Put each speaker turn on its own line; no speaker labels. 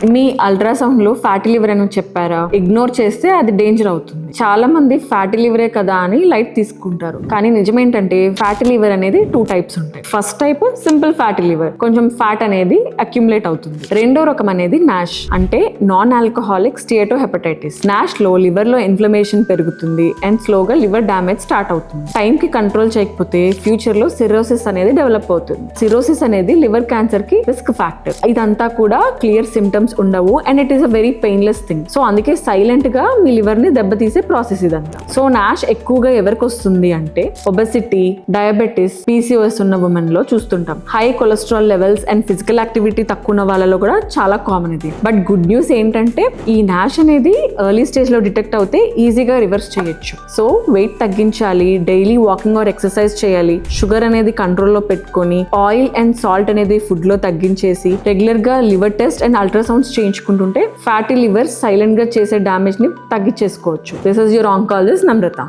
మీ ultrasound లో fatty liver అని చెప్పారా, ఇగ్నోర్ చేస్తే అది డేంజర్ అవుతుంది. చాలా మంది ఫ్యాటీ లివరే కదా అని లైట్ తీసుకుంటారు, కానీ నిజమేంటంటే ఫ్యాటీ లివర్ అనేది 2 టైప్స్ ఉంటాయి. First type simple fatty liver, కొంచెం ఫ్యాట్ అనేది అక్యుములేట్ అవుతుంది. రెండో రకం అనేది నాష్, అంటే నాన్ ఆల్కహాలిక్ స్టియాటోహెపటైటిస్. నాష్ లో లివర్ లో ఇన్ఫ్లమేషన్ పెరుగుతుంది అండ్ స్లోగా లివర్ డ్యామేజ్ స్టార్ట్ అవుతుంది. టైం కి కంట్రోల్ చేయకపోతే ఫ్యూచర్ లో సిరోసిస్ అనేది డెవలప్ అవుతుంది. సిరోసిస్ అనేది లివర్ క్యాన్సర్ కి రిస్క్ ఫ్యాక్టర్. ఇదంతా కూడా క్లియర్ సిమ్టమ్స్ ఉండవు and it is a very painless thing. So అందుకే సైలెంట్ గా మీ లివర్ ని దెబ్బతీసే ప్రాసెస్ ఇదంతా. సో నాష్ ఎక్కువగా ఎవరికి వస్తుంది అంటే ఒబెసిటీ, డయాబెటిస్, పీసీఓఎస్ ఉన్న ఉమెన్ లో చూస్తుంటాం. High cholesterol levels and physical activity తక్కువ ఉన్న వాళ్ళలో కూడా చాలా కామన్ ఇది. బట్ గుడ్ న్యూస్ ఏంటంటే ఈ నాష్ అనేది ఎర్లీ స్టేజ్ లో డిటెక్ట్ అవుతే ఈజీగా రివర్స్ చేయొచ్చు. సో వెయిట్ తగ్గించాలి, డైలీ వాకింగ్ ఆర్ ఎక్సర్సైజ్ చేయాలి, షుగర్ అనేది కంట్రోల్లో పెట్టుకొని, ఆయిల్ అండ్ సాల్ట్ అనేది ఫుడ్ లో తగ్గించేసి, రెగ్యులర్ గా లివర్ టెస్ట్ అండ్ అల్ట్రాసౌండ్స్ చేయించుకుంటుంటే ఫ్యాటీ లివర్ సైలెంట్ గా చేసే డ్యామేజ్ ని తగ్గించేసుకోవచ్చు. This is your oncologist Namrata.